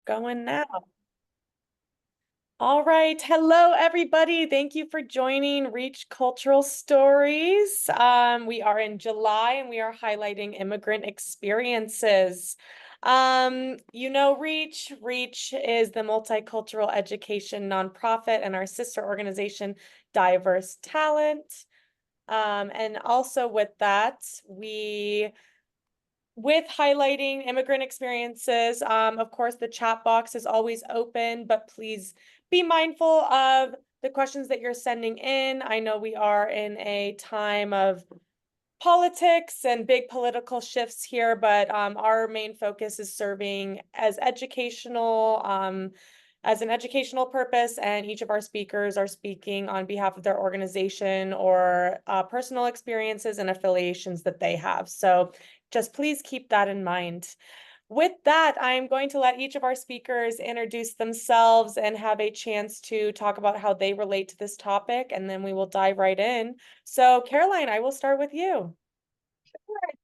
Going now. All right. Hello, everybody. Thank you for joining Reach Cultural Stories. We are in July and we are highlighting immigrant experiences. Reach is the multicultural education nonprofit and our sister organization, Diverse Talent. And also with that, with highlighting immigrant experiences. Of course, the chat box is always open, but please be mindful of the questions that you're sending in. I know we are in a time of politics and big political shifts here, but our main focus is serving as as an educational purpose, and each of our speakers are speaking on behalf of their organization or personal experiences and affiliations that they have. So just please keep that in mind. With that, I'm going to let each of our speakers introduce themselves and have a chance to talk about how they relate to this topic, and then we will dive right in. So, Caroline, I will start with you.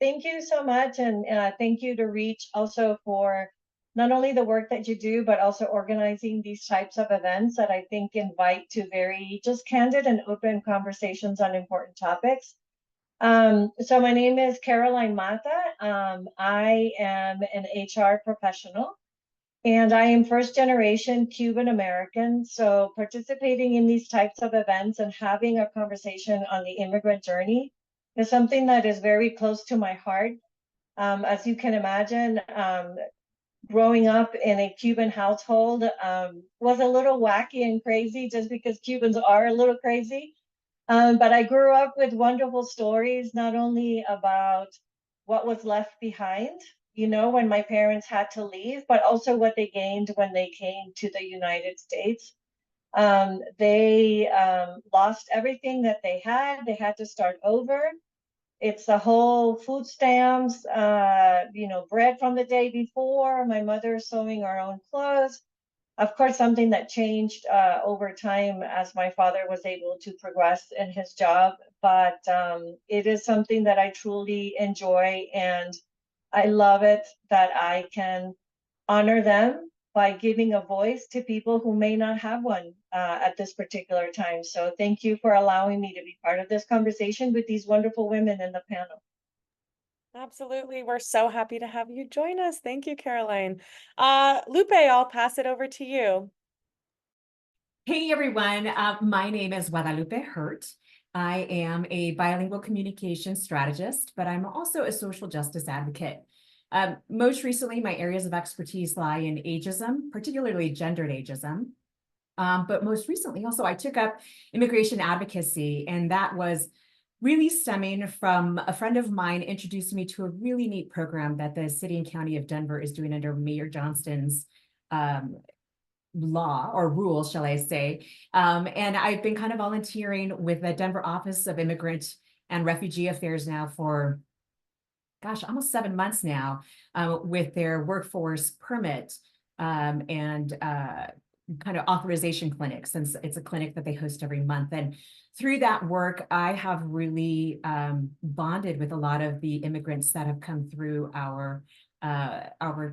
Thank you so much. And thank you to Reach also for not only the work that you do, but also organizing these types of events that I think invite to very just candid and open conversations on important topics. So my name is Caroline Mata. I am an HR professional and I am first generation Cuban American. So participating in these types of events and having a conversation on the immigrant journey is something that is very close to my heart. As you can imagine, growing up in a Cuban household was a little wacky and crazy just because Cubans are a little crazy. But I grew up with wonderful stories, not only about what was left behind, when my parents had to leave, but also what they gained when they came to the United States. They lost everything that they had. They had to start over. It's the whole food stamps, bread from the day before, my mother sewing our own clothes. Of course, something that changed over time as my father was able to progress in his job. But it is something that I truly enjoy, and I love it that I can honor them by giving a voice to people who may not have one at this particular time. So thank you for allowing me to be part of this conversation with these wonderful women in the panel. Absolutely. We're so happy to have you join us. Thank you, Caroline. Lupe, I'll pass it over to you. Hey everyone, my name is Guadalupe Hurt. I am a bilingual communication strategist, but I'm also a social justice advocate. Most recently, my areas of expertise lie in ageism, particularly gendered ageism. But most recently, also, I took up immigration advocacy, and that was really stemming from a friend of mine introducing me to a really neat program that the city and county of Denver is doing under Mayor Johnston's law or rules, shall I say. And I've been kind of volunteering with the Denver Office of Immigrant and Refugee Affairs now for, gosh, almost 7 months now, with their workforce permit and kind of authorization clinic, since it's a clinic that they host every month. And through that work, I have really bonded with a lot of the immigrants that have come through our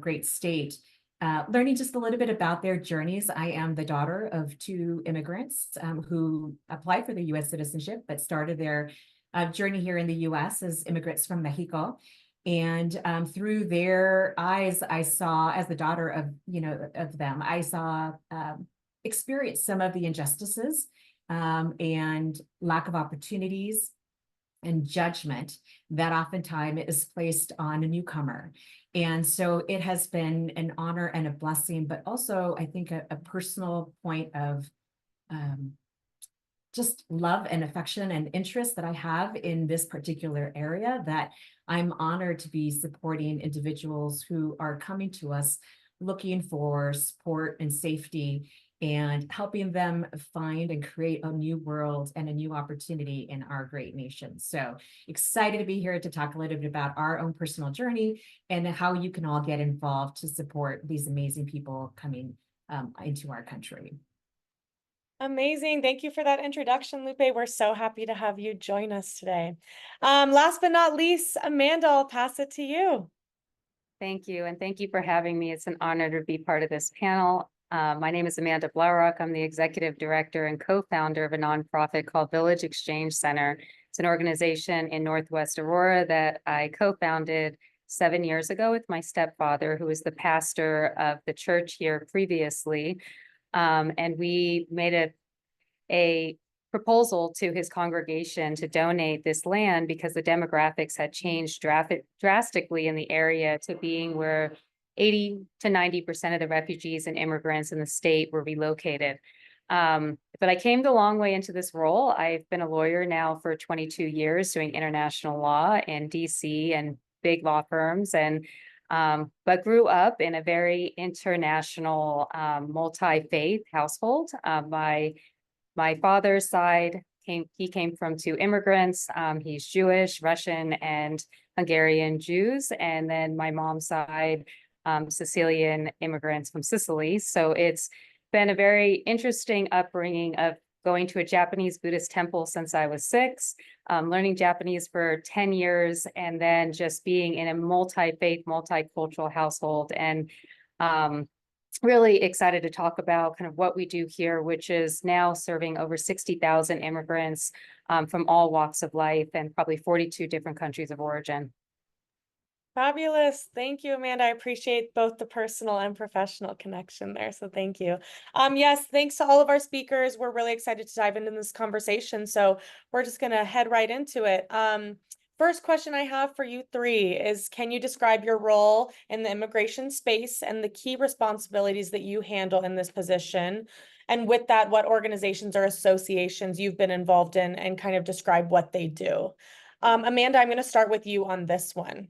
great state. Learning just a little bit about their journeys. I am the daughter of two immigrants who applied for the U.S. citizenship, but started their journey here in the U.S. as immigrants from Mexico. And through their eyes, I saw, as the daughter of them, I saw experience some of the injustices and lack of opportunities and judgment that oftentimes is placed on a newcomer. And so it has been an honor and a blessing, but also I think a personal point of just love and affection and interest that I have in this particular area, that I'm honored to be supporting individuals who are coming to us looking for support and safety, and helping them find and create a new world and a new opportunity in our great nation. So excited to be here to talk a little bit about our own personal journey and how you can all get involved to support these amazing people coming into our country. Amazing. Thank you for that introduction, Lupe. We're so happy to have you join us today. Last but not least, Amanda, I'll pass it to you. Thank you, and thank you for having me. It's an honor to be part of this panel. My name is Amanda Blaurock. I'm the executive director and co-founder of a nonprofit called Village Exchange Center. It's an organization in Northwest Aurora that I co-founded 7 years ago with my stepfather, who was the pastor of the church here previously. And we made a proposal to his congregation to donate this land because the demographics had changed drastically in the area to being where 80 to 90% of the refugees and immigrants in the state were relocated. But I came the long way into this role. I've been a lawyer now for 22 years doing international law in DC and big law firms, and but grew up in a very international, multi-faith household. My father's side he came from two immigrants. He's Jewish, Russian, and Hungarian Jews. And then my mom's side, Sicilian immigrants from Sicily. So it's been a very interesting upbringing of going to a Japanese Buddhist temple since I was 6, learning Japanese for 10 years, and then just being in a multi-faith, multicultural household. And really excited to talk about kind of what we do here, which is now serving over 60,000 immigrants from all walks of life and probably 42 different countries of origin. Fabulous. Thank you, Amanda. I appreciate both the personal and professional connection there. So thank you. Yes, thanks to all of our speakers. We're really excited to dive into this conversation. So we're just going to head right into it. First question I have for you three is, can you describe your role in the immigration space and the key responsibilities that you handle in this position? And with that, what organizations or associations you've been involved in, and kind of describe what they do. Amanda, I'm going to start with you on this one.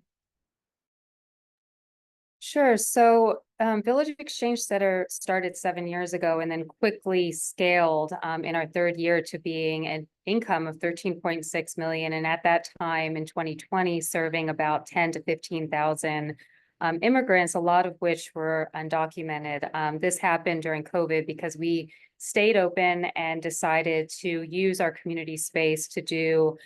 Sure. So Village Exchange Center started 7 years ago and then quickly scaled in our 3rd year to being an income of 13.6 million. And at that time in 2020, serving about 10 to 15,000 immigrants, a lot of which were undocumented. This happened during COVID because we stayed open and decided to use our community space to do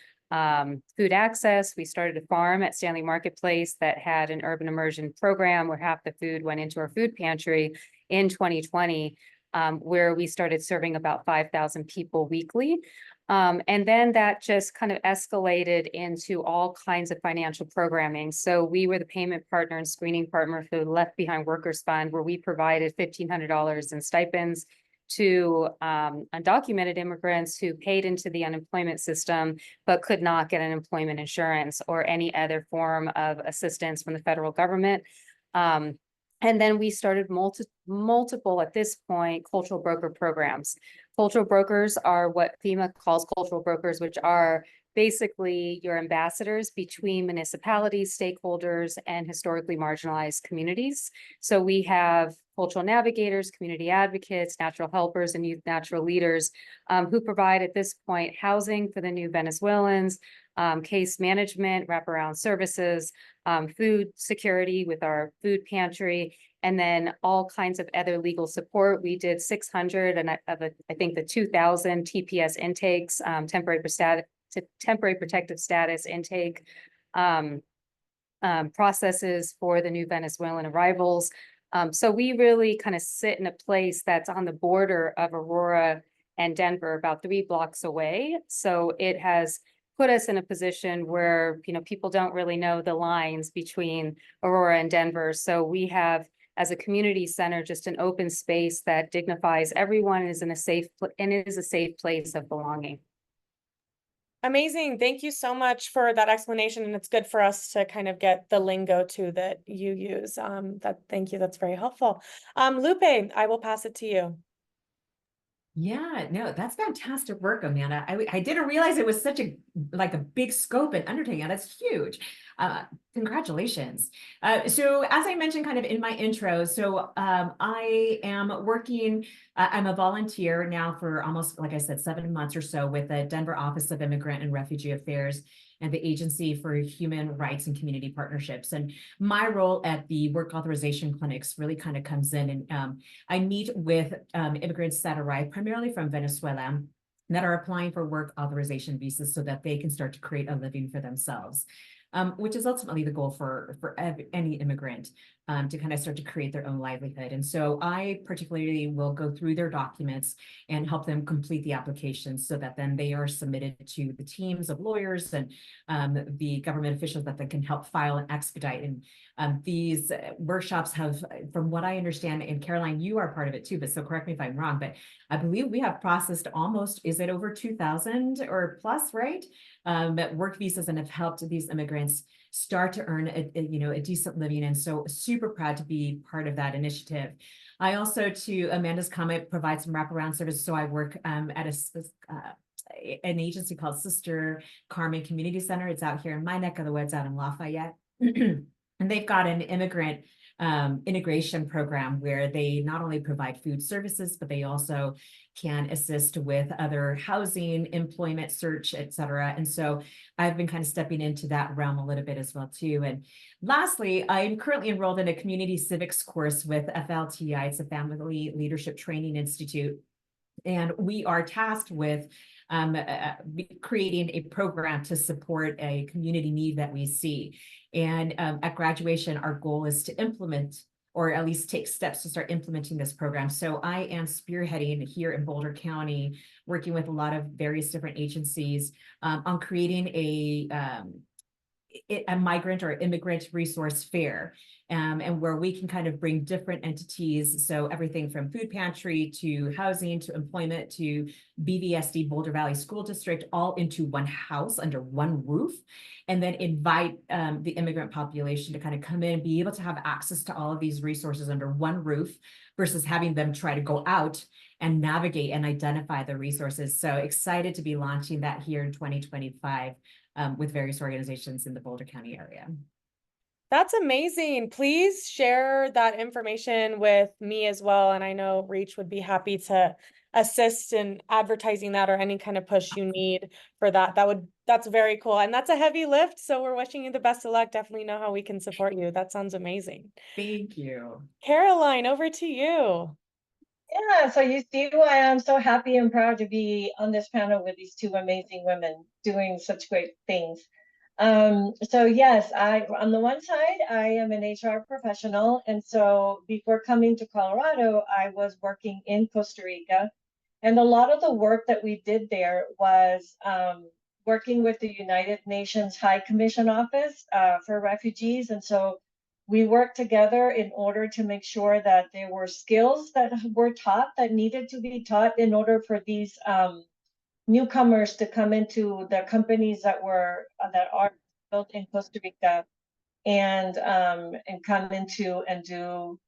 food access. We started a farm at Stanley Marketplace that had an urban immersion program where half the food went into our food pantry in 2020, where we started serving about 5,000 people weekly. And then that just kind of escalated into all kinds of financial programming. So we were the payment partner and screening partner for the Left Behind Workers Fund, where we provided $1,500 in stipends to undocumented immigrants who paid into the unemployment system but could not get unemployment insurance or any other form of assistance from the federal government. And then we started multiple, at this point, cultural broker programs. Cultural brokers are what FEMA calls cultural brokers, which are basically your ambassadors between municipalities, stakeholders, and historically marginalized communities. So we have cultural navigators, community advocates, natural helpers, and youth natural leaders who provide at this point housing for the new Venezuelans, case management, wraparound services, food security with our food pantry, and then all kinds of other legal support. We did 600 and I think the 2,000 TPS intakes, temporary protective status intake processes for the new Venezuelan arrivals. So we really kind of sit in a place that's on the border of Aurora and Denver, about 3 blocks away. So it has put us in a position where, people don't really know the lines between Aurora and Denver. So we have, as a community center, just an open space that dignifies everyone and is a safe place of belonging. Amazing. Thank you so much for that explanation. And it's good for us to kind of get the lingo too that you use. Thank you. That's very helpful. Lupe, I will pass it to you. Yeah, no, that's fantastic work, Amanda. I didn't realize it was such a big scope and undertaking. That's huge. Congratulations. So as I mentioned kind of in my intro, so I am working, I'm a volunteer now for almost, like I said, 7 months or so with the Denver Office of Immigrant and Refugee Affairs and the Agency for Human Rights and Community Partnerships. And my role at the work authorization clinics really kind of comes in, and I meet with immigrants that arrive primarily from Venezuela that are applying for work authorization visas so that they can start to create a living for themselves. which is ultimately the goal for any immigrant, to kind of start to create their own livelihood. And so I particularly will go through their documents and help them complete the applications so that then they are submitted to the teams of lawyers and the government officials that can help file and expedite. And these workshops have, from what I understand, and Caroline, you are part of it too, but so correct me if I'm wrong, but I believe we have processed almost, is it over 2,000 or plus, right? Work visas, and have helped these immigrants start to earn a decent living. And so super proud to be part of that initiative. I also, to Amanda's comment, provide some wraparound services. So I work at an agency called Sister Carmen Community Center. It's out here in my neck of the woods, out in Lafayette. And they've got an immigrant integration program where they not only provide food services, but they also can assist with other housing, employment search, et cetera. And so I've been kind of stepping into that realm a little bit as well too. And lastly, I'm currently enrolled in a community civics course with FLTI. It's a Family Leadership Training Institute. And we are tasked with creating a program to support a community need that we see. And at graduation, our goal is to implement, or at least take steps to start implementing this program. So I am spearheading here in Boulder County, working with a lot of various different agencies on creating a migrant or immigrant resource fair, and where we can kind of bring different entities. So everything from food pantry to housing to employment to BVSD, Boulder Valley School District, all into one house under one roof, and then invite the immigrant population to kind of come in and be able to have access to all of these resources under one roof versus having them try to go out and navigate and identify the resources. So excited to be launching that here in 2025 with various organizations in the Boulder County area. That's amazing. Please share that information with me as well. And I know Reach would be happy to assist in advertising that, or any kind of push you need for that. That's very cool. And that's a heavy lift. So we're wishing you the best of luck. Definitely know how we can support you. That sounds amazing. Thank you. Caroline, over to you. Yeah, so you see why I'm so happy and proud to be on this panel with these two amazing women doing such great things. So yes, on the one side, I am an HR professional. And so before coming to Colorado, I was working in Costa Rica. And a lot of the work that we did there was working with the United Nations High Commission Office for Refugees. And so we worked together in order to make sure that there were skills that were taught that needed to be taught in order for these newcomers to come into the companies that are built in Costa Rica and come into and do,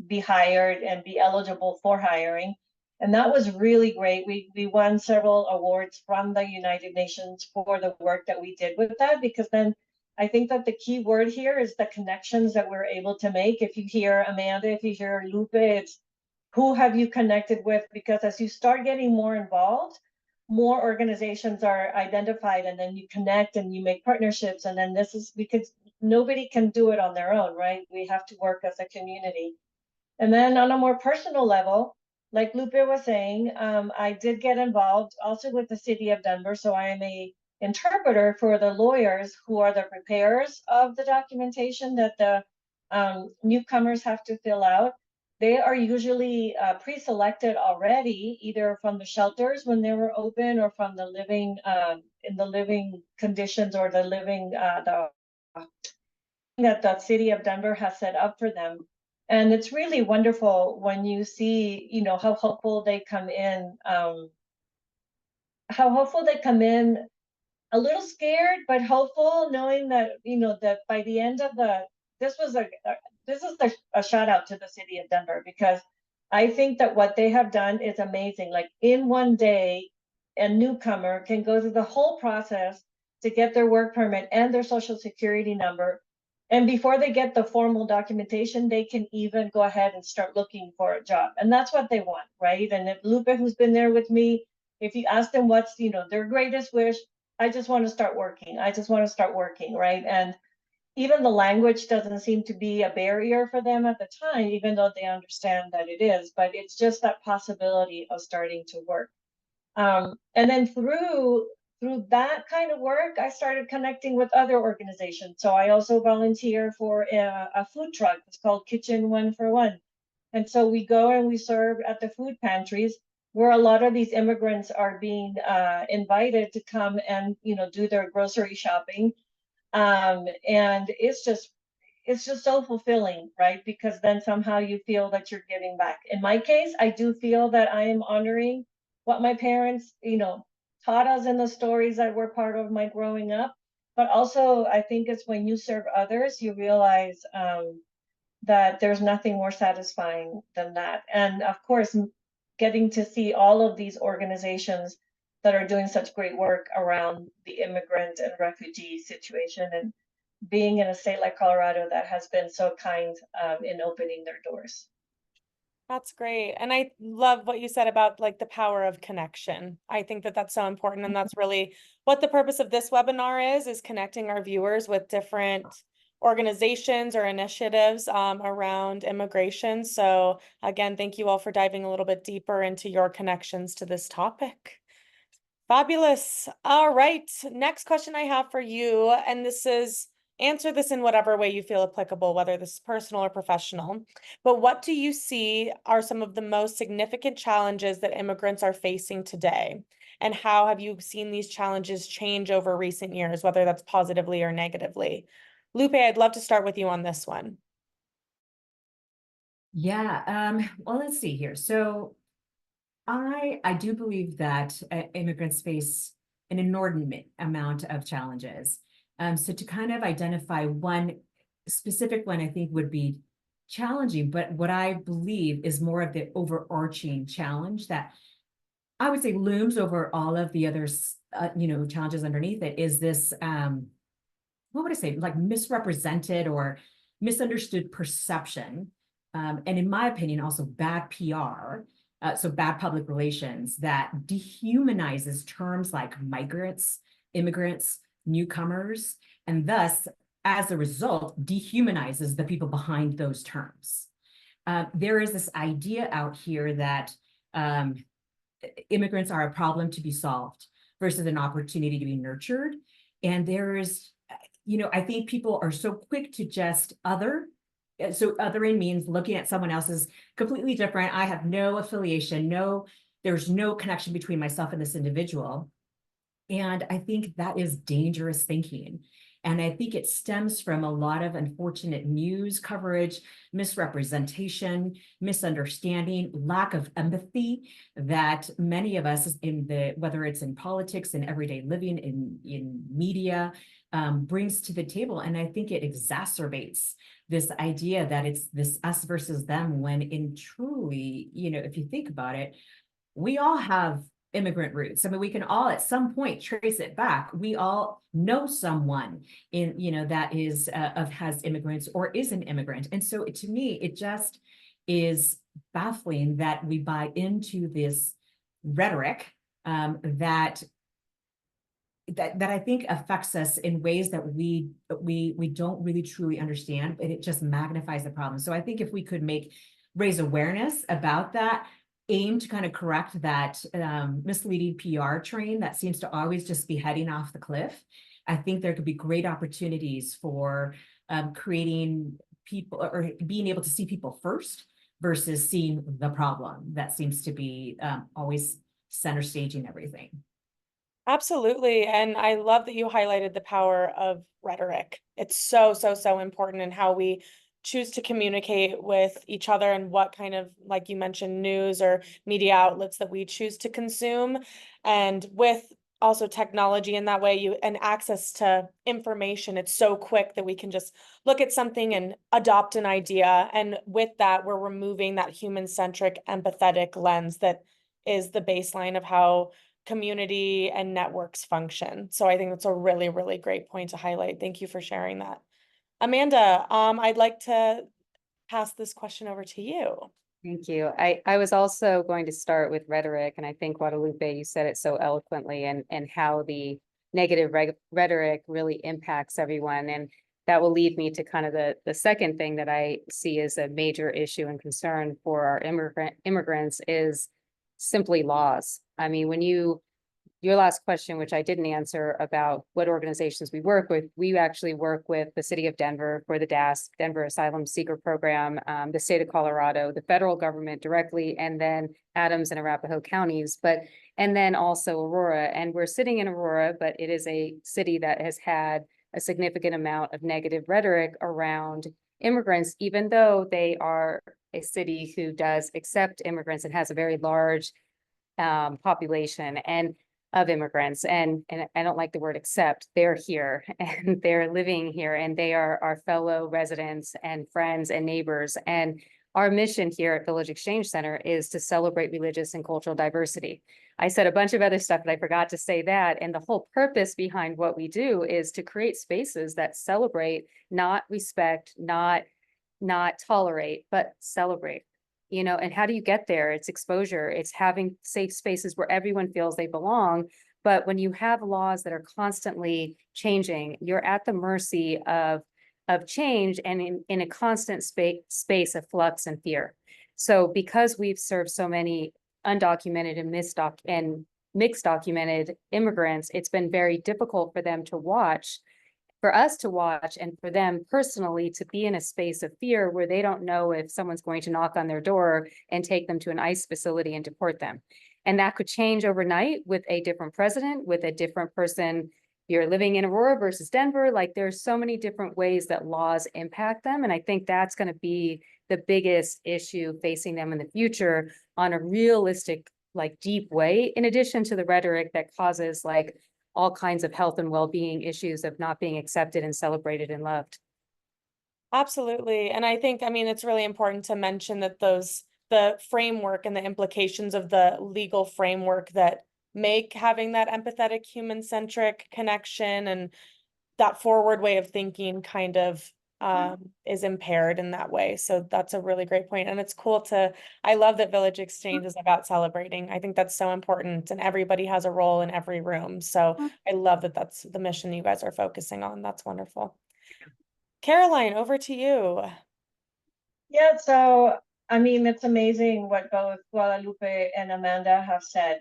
be hired and be eligible for hiring. And that was really great. We won several awards from the United Nations for the work that we did with that, because then I think that the key word here is the connections that we're able to make. If you hear Amanda, if you hear Lupe, it's who have you connected with? Because as you start getting more involved, more organizations are identified, and then you connect and you make partnerships. And then this is because nobody can do it on their own, right? We have to work as a community. And then on a more personal level, like Lupe was saying, I did get involved also with the city of Denver. So I am a interpreter for the lawyers who are the preparers of the documentation that the newcomers have to fill out. They are usually pre-selected already, either from the shelters when they were open, or from the living in the living conditions, or the living that the city of Denver has set up for them. And it's really wonderful when you see, how hopeful they come in. How hopeful they come in, a little scared but hopeful, knowing that that by the end of this is a shout out to the city of Denver, because I think that what they have done is amazing. Like in one day, a newcomer can go through the whole process to get their work permit and their social security number. And before they get the formal documentation, they can even go ahead and start looking for a job. And that's what they want, right? And if Lupe, who's been there with me, if you ask them what's, their greatest wish, I just want to start working. I just want to start working, right? And even the language doesn't seem to be a barrier for them at the time, even though they understand that it is, but it's just that possibility of starting to work. And then through through that kind of work, I started connecting with other organizations. So I also volunteer for a food truck. It's called Kitchen One for One. And so we go and we serve at the food pantries where a lot of these immigrants are being invited to come and, do their grocery shopping. And it's just so fulfilling, right? Because then somehow you feel that you're giving back. In my case, I do feel that I am honoring what my parents, taught us in the stories that were part of my growing up. But also, I think it's when you serve others, you realize that there's nothing more satisfying than that. And of course, getting to see all of these organizations that are doing such great work around the immigrant and refugee situation, and being in a state like Colorado that has been so kind in opening their doors. That's great. And I love what you said about like the power of connection. I think that that's so important. And that's really what the purpose of this webinar is connecting our viewers with different organizations or initiatives around immigration. So again, thank you all for diving a little bit deeper into your connections to this topic. Fabulous. All right. Next question I have for you, and this is answer this in whatever way you feel applicable, whether this is personal or professional. But what do you see are some of the most significant challenges that immigrants are facing today? And how have you seen these challenges change over recent years, whether that's positively or negatively? Lupe, I'd love to start with you on this one. Yeah, well, let's see here. So I do believe that immigrants face an inordinate amount of challenges. So to kind of identify one specific one, I think would be challenging, but what I believe is more of the overarching challenge that I would say looms over all of the others, challenges underneath it is this, what would I say, like misrepresented or misunderstood perception. And in my opinion, also bad PR. So bad public relations that dehumanizes terms like migrants, immigrants, newcomers, and thus, as a result, dehumanizes the people behind those terms. There is this idea out here that immigrants are a problem to be solved versus an opportunity to be nurtured. And there's, I think people are so quick to just other. So othering means looking at someone else as completely different. I have no affiliation, there's no connection between myself and this individual. And I think that is dangerous thinking. And I think it stems from a lot of unfortunate news coverage, misrepresentation, misunderstanding, lack of empathy that many of us whether it's in politics, in everyday living, in media, brings to the table. And I think it exacerbates this idea that it's this us versus them, when in truly, if you think about it, we all have immigrant roots. I mean, we can all at some point trace it back. We all know someone that is has immigrants or is an immigrant. And so to me, it just is baffling that we buy into this rhetoric that I think affects us in ways that we don't really truly understand, but it just magnifies the problem. So I think if we could raise awareness about that, aim to kind of correct that misleading PR train that seems to always just be heading off the cliff, I think there could be great opportunities for creating people or being able to see people first versus seeing the problem that seems to be always center staging everything. Absolutely. And I love that you highlighted the power of rhetoric. It's so, so, so important in how we choose to communicate with each other and what kind of, like you mentioned, news or media outlets that we choose to consume. And with also technology in that way, and access to information, it's so quick that we can just look at something and adopt an idea. And with that, we're removing that human-centric, empathetic lens that is the baseline of how community and networks function. So I think that's a really, really great point to highlight. Thank you for sharing that. Amanda, I'd like to pass this question over to you. Thank you. I was also going to start with rhetoric, and I think Guadalupe, you said it so eloquently, and how the negative rhetoric really impacts everyone. And that will lead me to kind of the second thing that I see as a major issue and concern for our immigrants is simply laws. I mean, when you your last question, which I didn't answer about what organizations we work with, we actually work with the city of Denver for the DAS, Denver Asylum Seeker Program, the state of Colorado, the federal government directly, and then Adams and Arapahoe counties, and then also Aurora. And we're sitting in Aurora, but it is a city that has had a significant amount of negative rhetoric around immigrants, even though they are a city who does accept immigrants and has a very large population and of immigrants. And I don't like the word accept, they're here and they're living here and they are our fellow residents and friends and neighbors. And our mission here at Village Exchange Center is to celebrate religious and cultural diversity. I said a bunch of other stuff, but I forgot to say that. And the whole purpose behind what we do is to create spaces that celebrate, not respect, not tolerate, but celebrate. You know, and how do you get there? It's exposure. It's having safe spaces where everyone feels they belong. But when you have laws that are constantly changing, you're at the mercy of change and in a constant space of flux and fear. So because we've served so many undocumented and mixed documented immigrants, it's been very difficult for them to watch, for us to watch, and for them personally to be in a space of fear where they don't know if someone's going to knock on their door and take them to an ICE facility and deport them. And that could change overnight with a different president, with a different person. You're living in Aurora versus Denver. Like there's so many different ways that laws impact them. And I think that's going to be the biggest issue facing them in the future on a realistic, like deep way, in addition to the rhetoric that causes like all kinds of health and well-being issues of not being accepted and celebrated and loved. Absolutely. And I think, I mean, it's really important to mention that the framework and the implications of the legal framework that make having that empathetic, human-centric connection and that forward way of thinking kind of is impaired in that way. So that's a really great point. And it's cool I love that Village Exchange is about celebrating. I think that's so important and everybody has a role in every room. So I love that that's the mission you guys are focusing on. That's wonderful. Caroline, over to you. Yeah, so I mean, it's amazing what both Guadalupe and Amanda have said.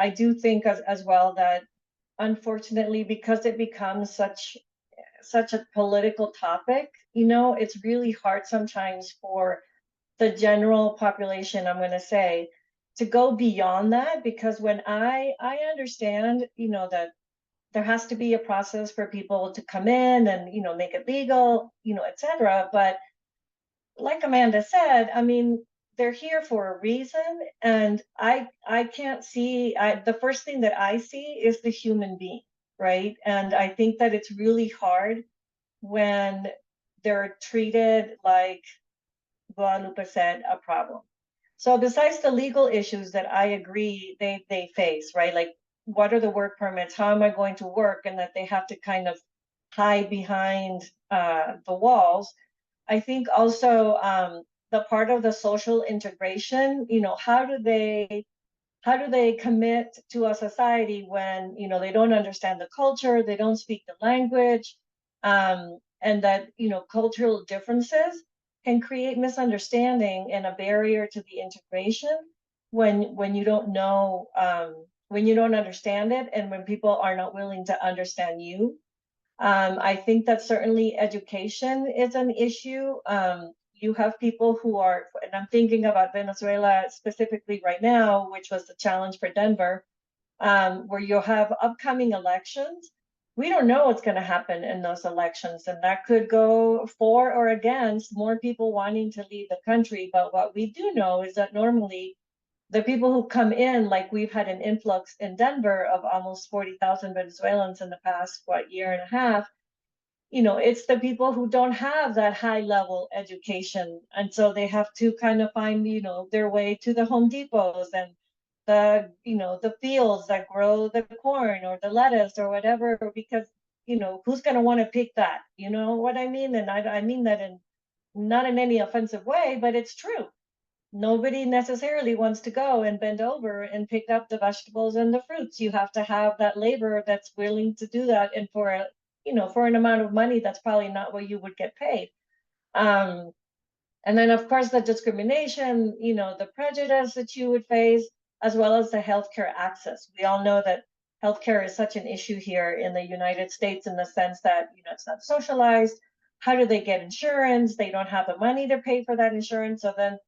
I do think as well that unfortunately, because it becomes such a political topic, you know, it's really hard sometimes for the general population, I'm going to say, to go beyond that, because when I understand, you know, that there has to be a process for people to come in and, you know, make it legal, you know, etc. But like Amanda said, I mean, they're here for a reason, and I can't see, the first thing that I see is the human being, right? And I think that it's really hard when they're treated like Guadalupe said, a problem. So besides the legal issues that I agree they face, right? Like what are the work permits? How am I going to work? And that they have to kind of hide behind the walls. I think also the part of the social integration, you know, how do they commit to a society when, you know, they don't understand the culture, they don't speak the language, and that, you know, cultural differences can create misunderstanding and a barrier to the integration when you don't know, when you don't understand it, and when people are not willing to understand you. I think that certainly education is an issue. You have people who are, and I'm thinking about Venezuela specifically right now, which was the challenge for Denver, where you'll have upcoming elections. We don't know what's going to happen in those elections, and that could go for or against more people wanting to leave the country. But what we do know is that normally the people who come in, like we've had an influx in Denver of almost 40,000 Venezuelans in the past, year and a half, you know, it's the people who don't have that high level education. And so they have to kind of find, you know, their way to the Home Depots and the, you know, the fields that grow the corn or the lettuce or whatever, because, you know, who's going to want to pick that? You know what I mean? And I mean that in not in any offensive way, but it's true. Nobody necessarily wants to go and bend over and pick up the vegetables and the fruits. You have to have that labor that's willing to do that, and for a, you know, for an amount of money that's probably not what you would get paid. And then of course the discrimination, you know, the prejudice that you would face. as well as the healthcare access. We all know that healthcare is such an issue here in the United States in the sense that, it's not socialized. How do they get insurance? They don't have the money to pay for that insurance. So then,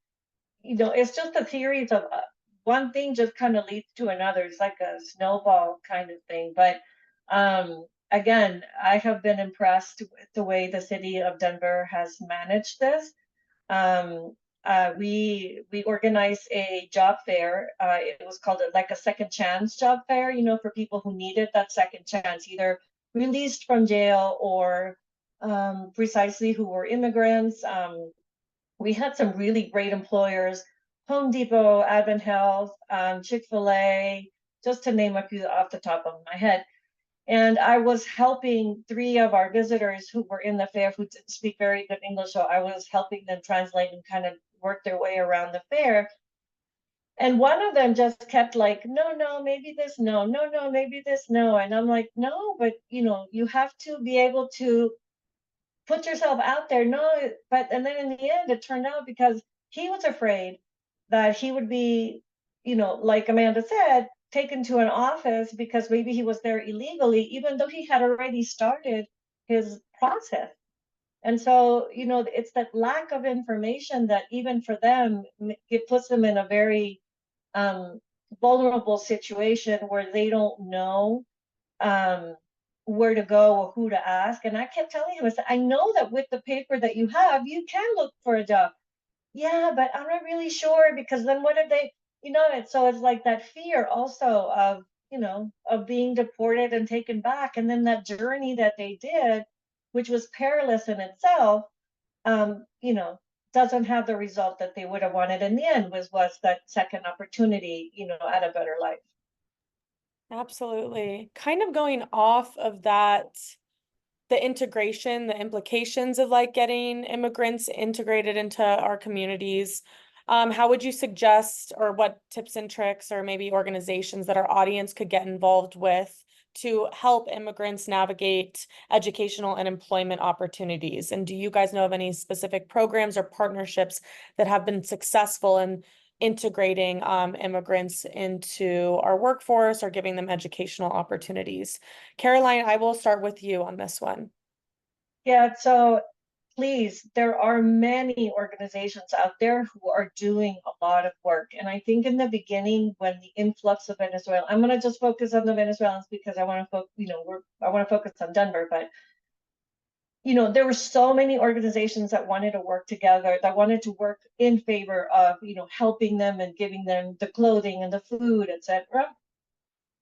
it's just a series of one thing just kind of leads to another. It's like a snowball kind of thing. But again, I have been impressed with the way the city of Denver has managed this. We organized a job fair. It was called like a second chance job fair, for people who needed that second chance, either released from jail or precisely who were immigrants. We had some really great employers: Home Depot, Advent Health, Chick-fil-A, just to name a few off the top of my head. And I was helping 3 of our visitors who were in the fair who didn't speak very good English. So I was helping them translate and kind of work their way around the fair. And one of them just kept like, no, maybe this, no, maybe this, no. And I'm like, no, but you have to be able to put yourself out there. No, and then in the end, it turned out because he was afraid that he would be, like Amanda said, taken to an office because maybe he was there illegally, even though he had already started his process. And so, it's that lack of information that even for them, it puts them in a very vulnerable situation where they don't know where to go or who to ask. And I kept telling him, I said, I know that with the paper that you have, you can look for a job. Yeah, but I'm not really sure, because then what if they, so it's like that fear also of, of being deported and taken back. And then that journey that they did, which was perilous in itself, doesn't have the result that they would have wanted in the end, was that second opportunity, at a better life. Absolutely. Kind of going off of that, the integration, the implications of like getting immigrants integrated into our communities. How would you suggest, or what tips and tricks, or maybe organizations that our audience could get involved with to help immigrants navigate educational and employment opportunities? And do you guys know of any specific programs or partnerships that have been successful in integrating immigrants into our workforce or giving them educational opportunities? Caroline, I will start with you on this one. Yeah, so please, there are many organizations out there who are doing a lot of work. And I think in the beginning, when the influx of Venezuela, I'm going to just focus on the Venezuelans because I want to I want to focus on Denver, but there were so many organizations that wanted to work together, that wanted to work in favor of, helping them and giving them the clothing and the food, etc.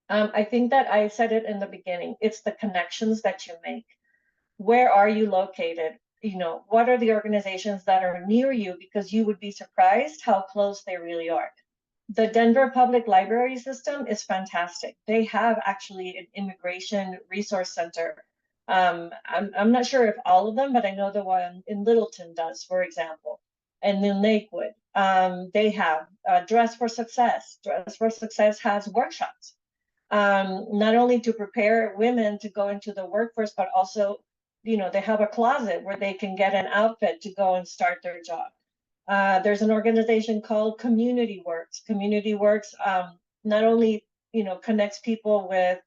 I think that I said it in the beginning, it's the connections that you make. Where are you located? What are the organizations that are near you? Because you would be surprised how close they really are. The Denver Public Library System is fantastic. They have actually an immigration resource center. I'm not sure if all of them, but I know the one in Littleton does, for example, and in Lakewood. They have Dress for Success. Dress for Success has workshops, not only to prepare women to go into the workforce, but also, they have a closet where they can get an outfit to go and start their job. There's an organization called Community Works. Community Works not only, connects people with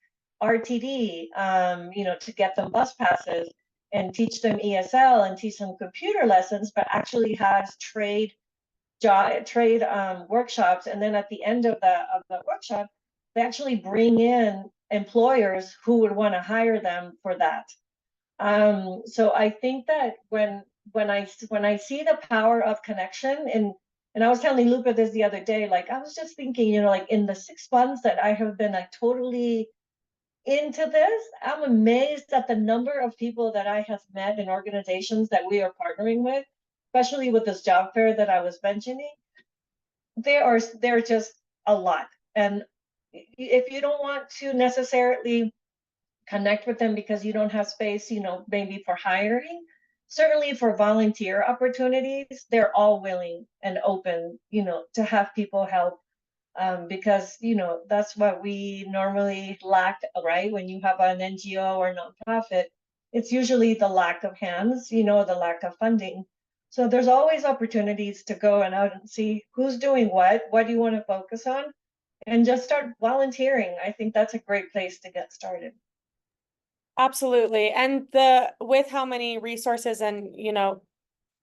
RTD, to get them bus passes and teach them ESL and teach them computer lessons, but actually has trade workshops. And then at the end of the workshop, they actually bring in employers who would want to hire them for that. So I think that when I see the power of connection, and I was telling Lupa this the other day, like I was just thinking, like in the 6 months that I have been like totally into this, I'm amazed at the number of people that I have met in organizations that we are partnering with, especially with this job fair that I was mentioning. There are just a lot. And if you don't want to necessarily connect with them because you don't have space, maybe for hiring, certainly for volunteer opportunities, they're all willing and open, to have people help, because, that's what we normally lack, right? When you have an NGO or nonprofit, it's usually the lack of hands, the lack of funding. So there's always opportunities to go and out and see who's doing what do you want to focus on? and just start volunteering. I think that's a great place to get started. Absolutely. And with how many resources and,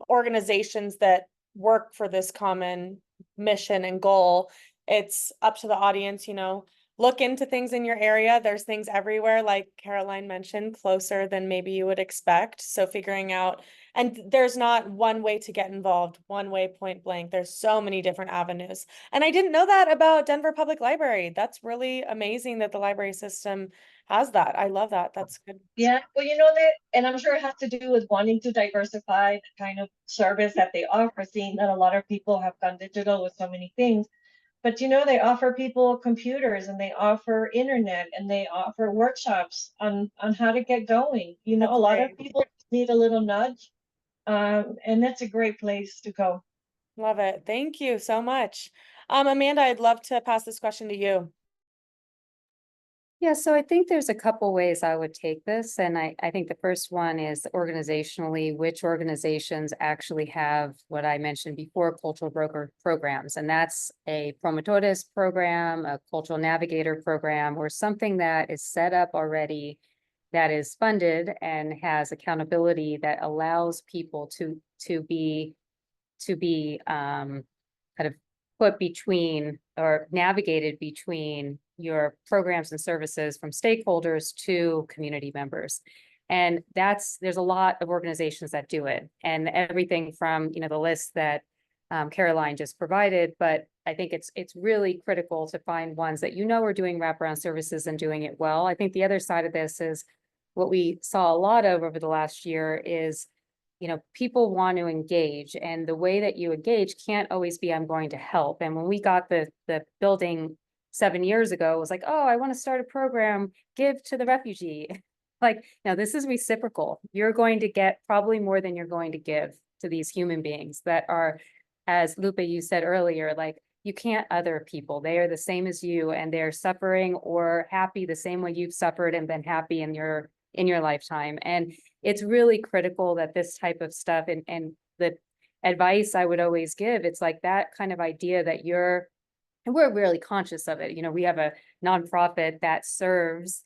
organizations that work for this common mission and goal, it's up to the audience, look into things in your area. There's things everywhere, like Caroline mentioned, closer than maybe you would expect. So figuring out, and there's not one way to get involved, one way, point blank. There's so many different avenues. And I didn't know that about Denver Public Library. That's really amazing that the library system has that. I love that. That's good. Yeah, well, you know that, and I'm sure it has to do with wanting to diversify the kind of service that they offer, seeing that a lot of people have gone digital with so many things. But they offer people computers and they offer internet and they offer workshops on how to get going. That's A lot of great. people need a little nudge, and that's a great place to go. Love it. Thank you so much. Amanda, I'd love to pass this question to you. Yeah, so I think there's a couple ways I would take this. And I think the first one is organizationally, which organizations actually have what I mentioned before, cultural broker programs. And that's a promotores program, a cultural navigator program, or something that is set up already that is funded and has accountability that allows people to be kind of put between or navigated between your programs and services from stakeholders to community members. And there's a lot of organizations that do it, and everything from, the list that Caroline just provided, but I think it's really critical to find ones that are doing wraparound services and doing it well. I think the other side of this is what we saw a lot of over the last year is people want to engage, and the way that you engage can't always be, I'm going to help. And when we got the building 7 years ago, it was like, oh, I want to start a program, give to the refugee. Like, no, this is reciprocal. You're going to get probably more than you're going to give to these human beings that are, as Lupe, you said earlier, like, you can't other people. They are the same as you, and they're suffering or happy the same way you've suffered and been happy in your lifetime. And it's really critical that this type of stuff and the advice I would always give, it's like that kind of idea that and we're really conscious of it. We have a nonprofit that serves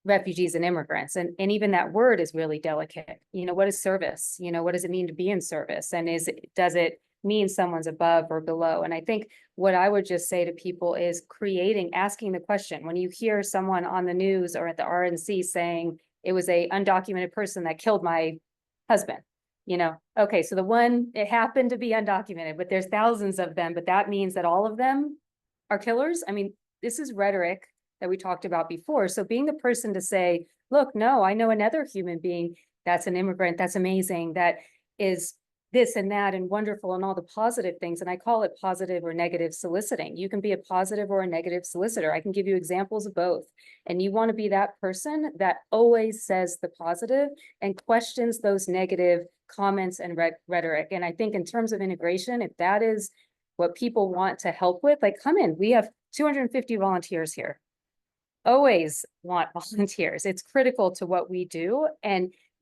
refugees and immigrants, and even that word is really delicate. What is service? What does it mean to be in service? And does it mean someone's above or below? And I think what I would just say to people is asking the question, when you hear someone on the news or at the RNC saying it was a undocumented person that killed my husband, okay, so it happened to be undocumented, but there's thousands of them, but that means that all of them are killers. I mean, this is rhetoric that we talked about before. So being the person to say, look, no, I know another human being that's an immigrant, that's amazing, that is this and that and wonderful and all the positive things. And I call it positive or negative soliciting. You can be a positive or a negative solicitor. I can give you examples of both. And you want to be that person that always says the positive and questions those negative comments and rhetoric. And I think in terms of integration, if that is what people want to help with, like, come in. We have 250 volunteers here. Always want volunteers. It's critical to what we do.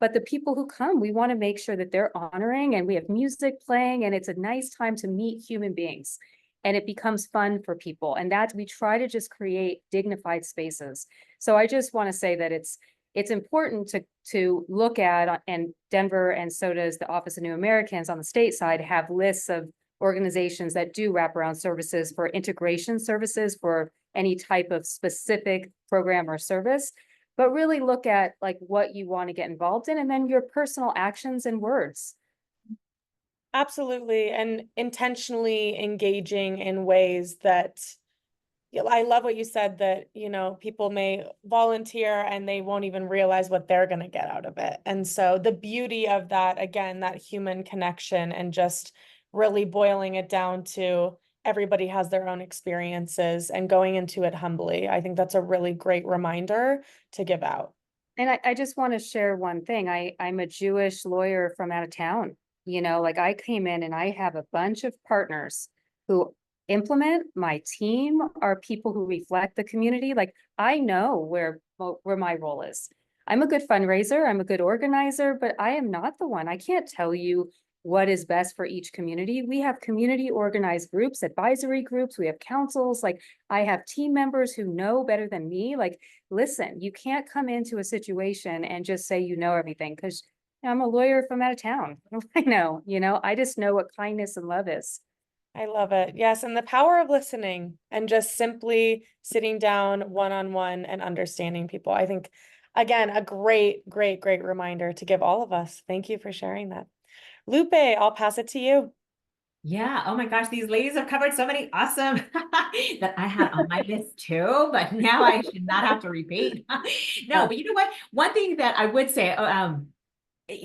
But the people who come, we want to make sure that they're honoring, and we have music playing, and it's a nice time to meet human beings, and it becomes fun for people. And that we try to just create dignified spaces. So I just want to say that it's important to look at, and Denver, and so does the Office of New Americans on the state side, have lists of organizations that do wraparound services for integration services for any type of specific program or service. But really look at like what you want to get involved in, and then your personal actions and words. Absolutely. And intentionally engaging in ways that, I love what you said, that, people may volunteer and they won't even realize what they're going to get out of it. And so the beauty of that, again, that human connection, and just really boiling it down to everybody has their own experiences and going into it humbly. I think that's a really great reminder to give out. And I just want to share one thing. I'm a Jewish lawyer from out of town. Like, I came in and I have a bunch of partners who implement. My team are people who reflect the community. Like, I know where my role is. I'm a good fundraiser, I'm a good organizer, but I am not the one. I can't tell you what is best for each community. We have community organized groups, advisory groups, we have councils, like I have team members who know better than me. Like, listen, you can't come into a situation and just say you know everything, because I'm a lawyer from out of town. I know, I just know what kindness and love is. I love it. Yes, and the power of listening and just simply sitting down one-on-one and understanding people. I think, again, a great, great, great reminder to give all of us. Thank you for sharing that. Lupe, I'll pass it to you. Yeah. Oh my gosh, these ladies have covered so many awesome that I had on my list too, but now I should not have to repeat. No, but you know what? One thing that I would say,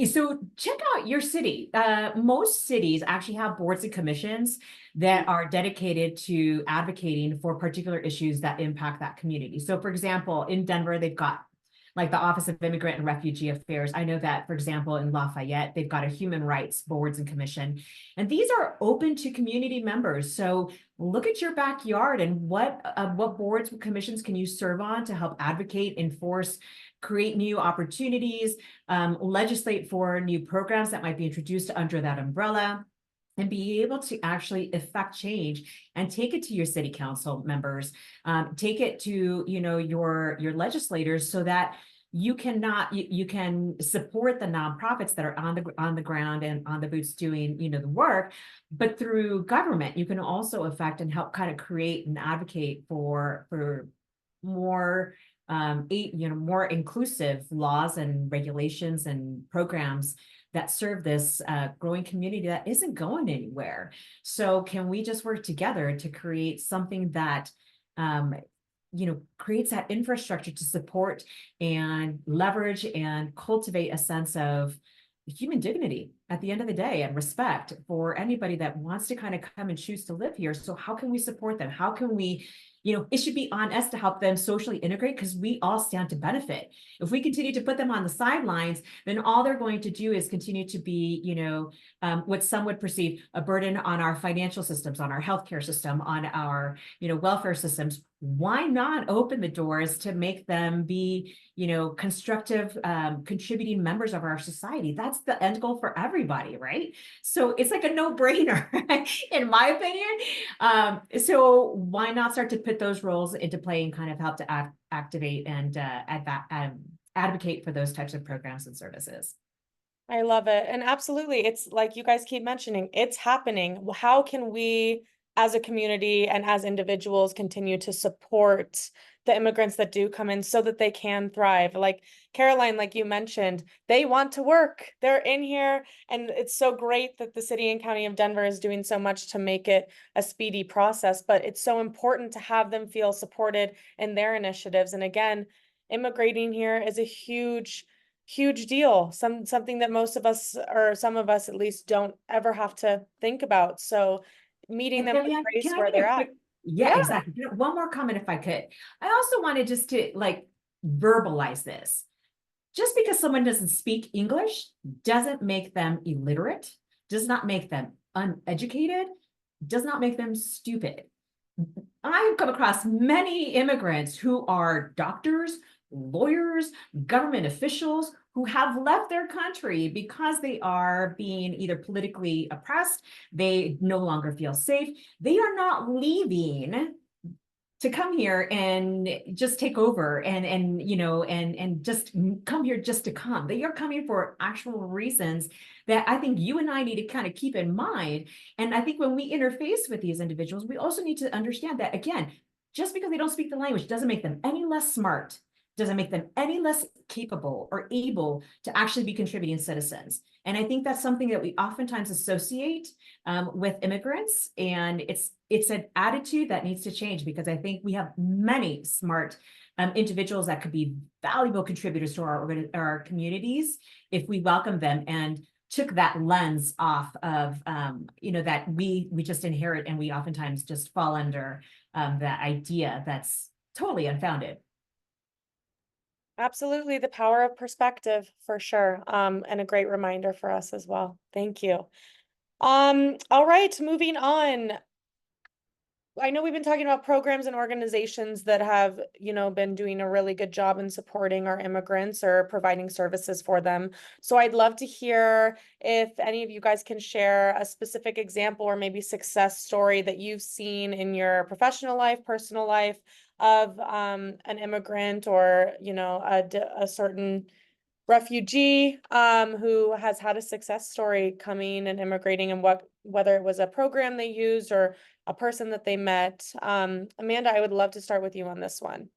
so check out your city. Most cities actually have boards and commissions that are dedicated to advocating for particular issues that impact that community. So for example, in Denver, they've got like the Office of Immigrant and Refugee Affairs. I know that, for example, in Lafayette, they've got a human rights boards and commission, and these are open to community members. So look at your backyard and what boards and commissions can you serve on to help advocate, enforce, create new opportunities, legislate for new programs that might be introduced under that umbrella, and be able to actually affect change and take it to your city council members, take it to your legislators, so that you can support the nonprofits that are on the ground and on the boots doing the work, but through government you can also affect and help kind of create and advocate for more more inclusive laws and regulations and programs that serve this growing community that isn't going anywhere. So can we just work together to create something that creates that infrastructure to support and leverage and cultivate a sense of human dignity at the end of the day, and respect for anybody that wants to kind of come and choose to live here. So how can we support them? How can we, it should be on us to help them socially integrate, because we all stand to benefit. If we continue to put them on the sidelines, then all they're going to do is continue to be, what some would perceive a burden on our financial systems, on our healthcare system, on our, welfare systems. Why not open the doors to make them be, constructive, contributing members of our society? That's the end goal for everybody, right? So it's like a no-brainer, in my opinion. So why not start to put those roles into play and kind of help to activate and advocate for those types of programs and services? I love it. And absolutely, it's like you guys keep mentioning, it's happening. How can we, as a community and as individuals, continue to support the immigrants that do come in so that they can thrive? Like Caroline, like you mentioned, they want to work. They're in here. And it's so great that the city and county of Denver is doing so much to make it a speedy process. But it's so important to have them feel supported in their initiatives. And again, immigrating here is a huge deal, something that most of us, or some of us at least, don't ever have to think about. So meeting them with grace where they're at. Yeah, exactly. One more comment, if I could. I also wanted just to verbalize this. Just because someone doesn't speak English doesn't make them illiterate, does not make them uneducated, does not make them stupid. I've come across many immigrants who are doctors, lawyers, government officials who have left their country because they are being either politically oppressed, they no longer feel safe. They are not leaving to come here and just take over and just come here just to come. They are coming for actual reasons that I think you and I need to kind of keep in mind. And I think when we interface with these individuals, we also need to understand that, again, just because they don't speak the language doesn't make them any less smart, doesn't make them any less capable or able to actually be contributing citizens. And I think that's something that we oftentimes associate with immigrants, and it's an attitude that needs to change, because I think we have many smart individuals that could be valuable contributors to our communities if we welcome them and took that lens off of that we just inherit, and we oftentimes just fall under that idea that's totally unfounded. Absolutely, the power of perspective, for sure. And a great reminder for us as well. Thank you. All right, moving on. I know we've been talking about programs and organizations that have, you know, been doing a really good job in supporting our immigrants or providing services for them. So I'd love to hear if any of you guys can share a specific example or maybe success story that you've seen in your professional life, personal life of an immigrant or, you know, a certain refugee who has had a success story coming and immigrating, and whether it was a program they used or a person that they met. Amanda, I would love to start with you on this one.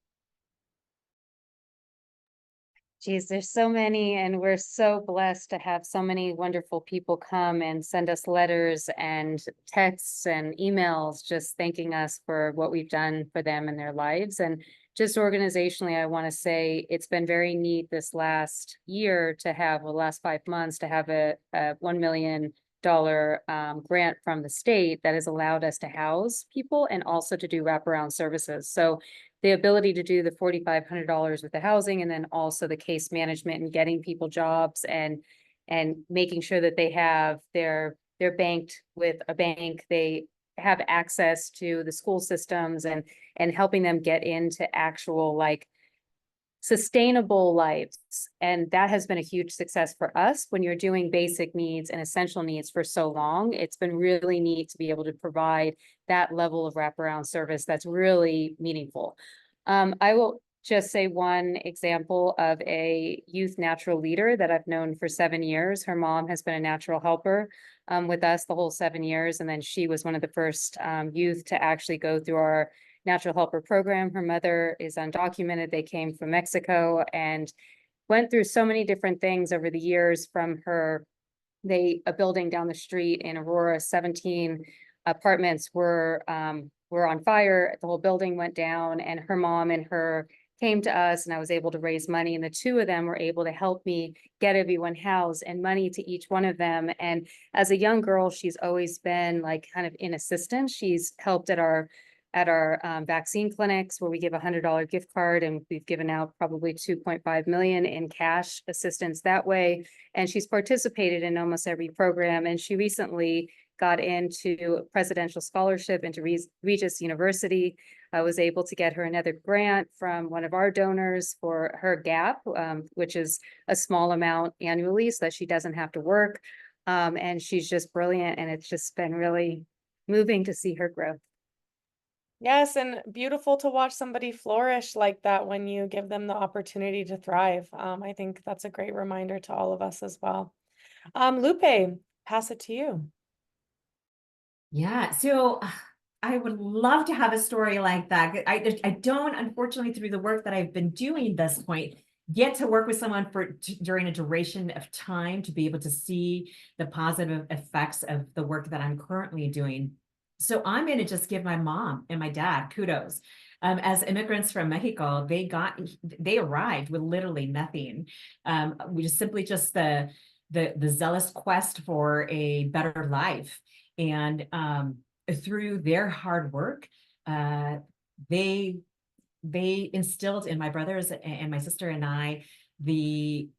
Geez, there's so many, and we're so blessed to have so many wonderful people come and send us letters and texts and emails just thanking us for what we've done for them in their lives. And just organizationally, I want to say it's been very neat this last year to have, well, last 5 months to have a $1 million grant from the state that has allowed us to house people and also to do wraparound services. So the ability to do the $4,500 with the housing, and then also the case management and getting people jobs and making sure that they have they're banked with a bank, they have access to the school systems and helping them get into actual like sustainable lives. And that has been a huge success for us. When you're doing basic needs and essential needs for so long, it's been really neat to be able to provide that level of wraparound service that's really meaningful. I will just say one example of a youth natural leader that I've known for 7 years. Her mom has been a natural helper with us the whole 7 years. And then she was one of the first youth to actually go through our natural helper program. Her mother is undocumented. They came from Mexico and went through so many different things over the years from her. A building down the street in Aurora, 17 apartments were on fire. The whole building went down, and her mom and her came to us, and I was able to raise money, and the two of them were able to help me get everyone housed and money to each one of them. And as a young girl, she's always been like kind of in assistance. She's helped at our vaccine clinics where we give $100 gift card, and we've given out probably 2.5 million in cash assistance that way. And she's participated in almost every program. And she recently got into presidential scholarship into Regis University. I was able to get her another grant from one of our donors for her GAP, which is a small amount annually so that she doesn't have to work. And she's just brilliant. And it's just been really moving to see her growth. Yes, and beautiful to watch somebody flourish like that when you give them the opportunity to thrive. I think that's a great reminder to all of us as well. Lupe, pass it to you. Yeah, so I would love to have a story like that. I don't, unfortunately, through the work that I've been doing this point, get to work with someone during a duration of time to be able to see the positive effects of the work that I'm currently doing. So I'm going to just give my mom and my dad kudos. As immigrants from Mexico, they arrived with literally nothing. We just simply just the zealous quest for a better life. And through their hard work, they instilled in my brothers and my sister and I the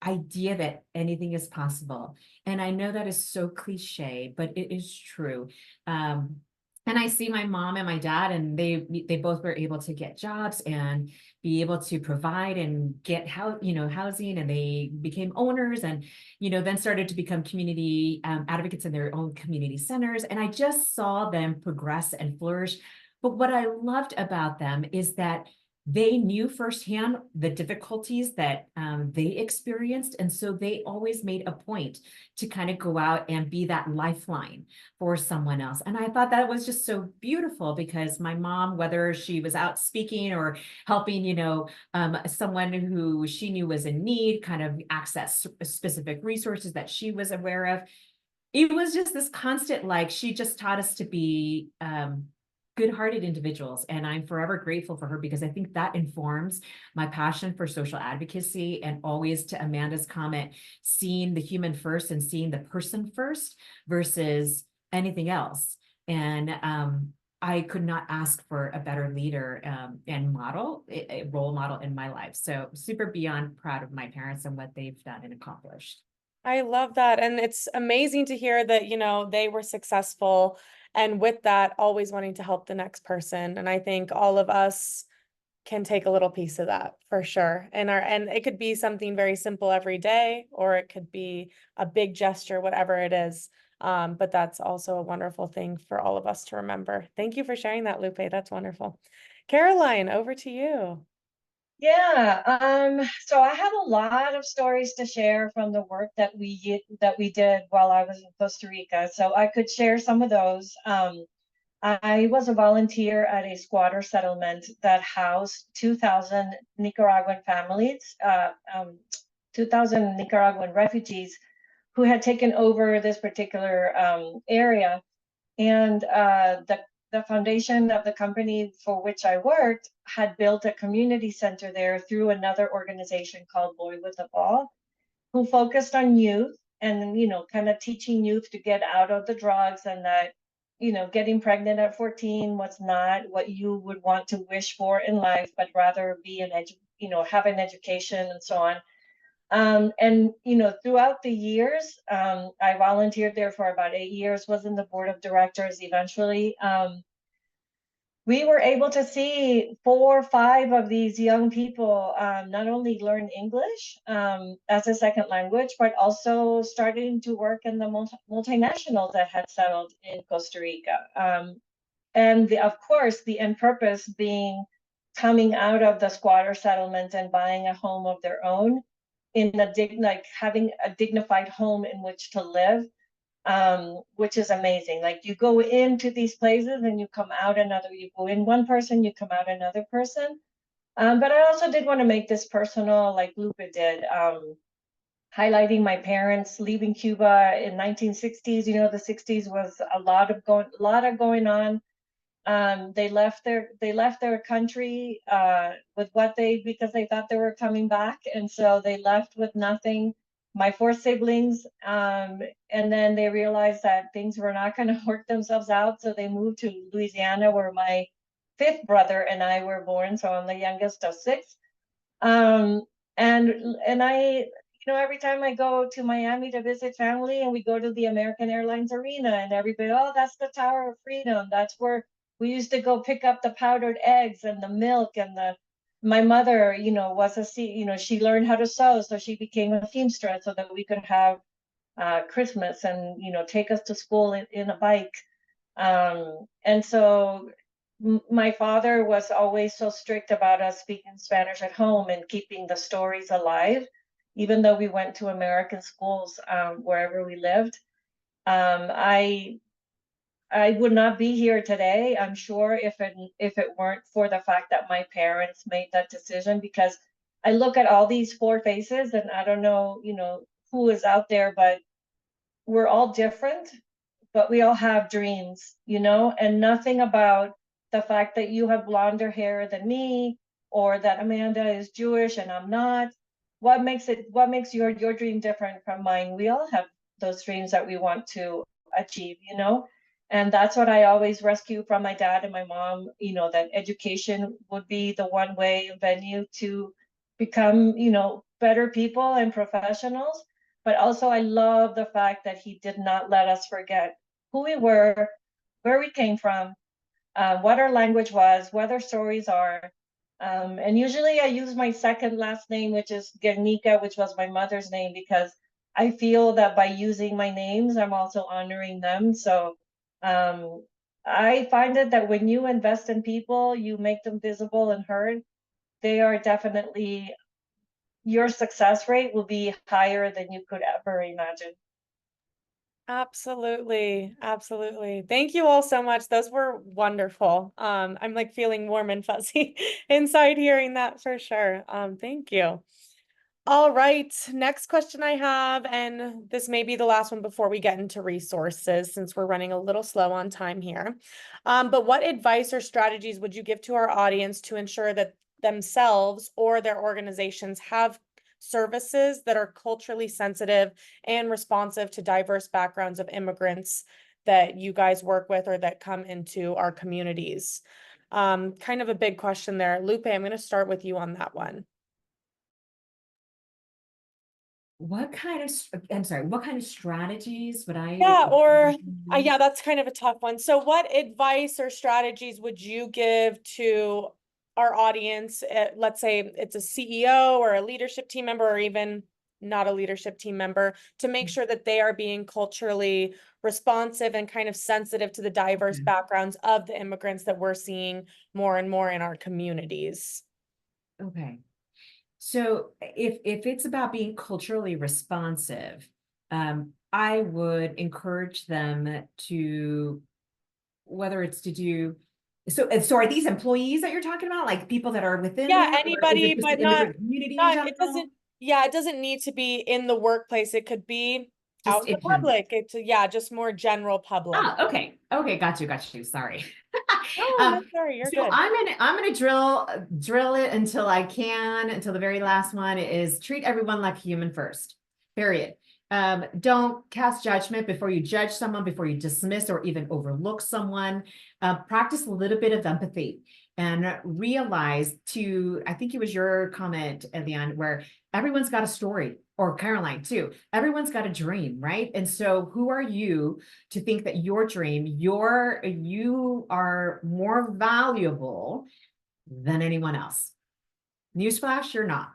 idea that anything is possible. And I know that is so cliche, but it is true. And I see my mom and my dad, and they both were able to get jobs and be able to provide and get housing, and they became owners, and then started to become community advocates in their own community centers. And I just saw them progress and flourish. But what I loved about them is that they knew firsthand the difficulties that they experienced. And so they always made a point to kind of go out and be that lifeline for someone else. And I thought that was just so beautiful, because my mom, whether she was out speaking or helping, someone who she knew was in need, kind of access specific resources that she was aware of, it was just this constant, like, she just taught us to be good-hearted individuals. And I'm forever grateful for her, because I think that informs my passion for social advocacy, and always, to Amanda's comment, seeing the human first and seeing the person first versus anything else. And I could not ask for a better leader and model, a role model in my life. So super beyond proud of my parents and what they've done and accomplished. I love that. And it's amazing to hear that, they were successful And with that, always wanting to help the next person. And I think all of us can take a little piece of that for sure. And it could be something very simple every day, or it could be a big gesture, whatever it is. But that's also a wonderful thing for all of us to remember. Thank you for sharing that, Lupe. That's wonderful. Caroline, over to you. Yeah, so I have a lot of stories to share from the work that we did while I was in Costa Rica. So I could share some of those. I was a volunteer at a squatter settlement that housed 2,000 Nicaraguan families, 2,000 Nicaraguan refugees who had taken over this particular area. And the foundation of the company for which I worked had built a community center there through another organization called Boy with a Ball, who focused on youth and, kind of teaching youth to get out of the drugs, and that, getting pregnant at 14 was not what you would want to wish for in life, but rather be have an education and so on. And throughout the years, I volunteered there for about 8 years, was in the board of directors eventually. We were able to see 4 or 5 of these young people not only learn English as a second language, but also starting to work in the multinationals that had settled in Costa Rica. And of course, the end purpose being coming out of the squatter settlement and buying a home of their own, having a dignified home in which to live, which is amazing. Like, you go into these places and you come out you go in one person, you come out another person. But I also did want to make this personal, like Lupe did, highlighting my parents leaving Cuba in 1960s. The 60s was a lot of going on. They left their country because they thought they were coming back, and so they left with nothing. My 4 siblings, and then they realized that things were not going to work themselves out, so they moved to Louisiana, where my 5th brother and I were born. So I'm the youngest of 6. And I, every time I go to Miami to visit family, and we go to the American Airlines Arena, and everybody, oh, that's the Tower of Freedom. That's where we used to go pick up the powdered eggs and the milk. And my mother, she learned how to sew, so she became a seamstress so that we could have Christmas and, take us to school in a bike. And so my father was always so strict about us speaking Spanish at home and keeping the stories alive, even though we went to American schools wherever we lived. I would not be here today, I'm sure, if it weren't for the fact that my parents made that decision. Because I look at all these 4 faces, and I don't know, who is out there, but we're all different, but we all have dreams, and nothing about the fact that you have blonder hair than me, or that Amanda is Jewish and I'm not. What makes your dream different from mine? We all have those dreams that we want to achieve, and that's what I always rescue from my dad and my mom, that education would be the one way venue to become, better people and professionals. But also, I love the fact that he did not let us forget who we were, where we came from, what our language was, what our stories are. And usually I use my second last name, which is Guernica, which was my mother's name, because I feel that by using my names, I'm also honoring them. So I find it that when you invest in people, you make them visible and heard, they are definitely, your success rate will be higher than you could ever imagine. Absolutely. Absolutely. Thank you all so much. Those were wonderful. I'm like feeling warm and fuzzy inside hearing that for sure. Thank you. All right, next question I have, and this may be the last one before we get into resources, since we're running a little slow on time here. But what advice or strategies would you give to our audience to ensure that themselves or their organizations have services that are culturally sensitive and responsive to diverse backgrounds of immigrants that you guys work with or that come into our communities? Kind of a big question there. Lupe, I'm going to start with you on that one. what kind of, I'm sorry, what kind of strategies would I? Yeah, or yeah, that's kind of a tough one. So what advice or strategies would you give to our audience? Let's say it's a CEO or a leadership team member, or even not a leadership team member, to make sure that they are being culturally responsive and kind of sensitive to the diverse backgrounds of the immigrants that we're seeing more and more in our communities. Okay. So if it's about being culturally responsive, I would encourage them to, whether it's to do, so are these employees that you're talking about, like people that are within Yeah, there, or is anybody, it just but the immigrant community in it general? doesn't, yeah, it doesn't need to be in the workplace. It could be out Just in the in general. public. It's, yeah, just more general public. Ah, okay. Okay, got you. Sorry. Oh, no, sorry, you're So good. I'm gonna drill it until I can, until the very last one is treat everyone like human first. Period. Don't cast judgment before you judge someone, before you dismiss or even overlook someone. Practice a little bit of empathy and realize I think it was your comment, Leon, where everyone's got a story, or Caroline too. Everyone's got a dream, right? And so who are you to think that your dream, you are more valuable than anyone else? Newsflash, you're not.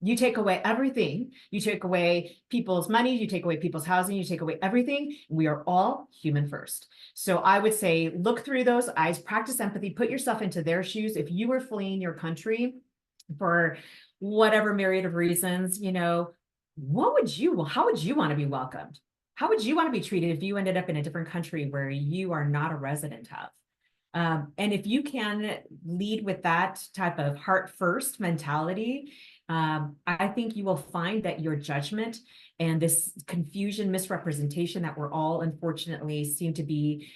You take away everything. You take away people's money, you take away people's housing, you take away everything. We are all human first. So I would say, look through those eyes, practice empathy, put yourself into their shoes. If you were fleeing your country for whatever myriad of reasons, how would you want to be welcomed? How would you want to be treated if you ended up in a different country where you are not a resident of? And if you can lead with that type of heart first mentality, I think you will find that your judgment and this confusion, misrepresentation that we're all unfortunately seem to be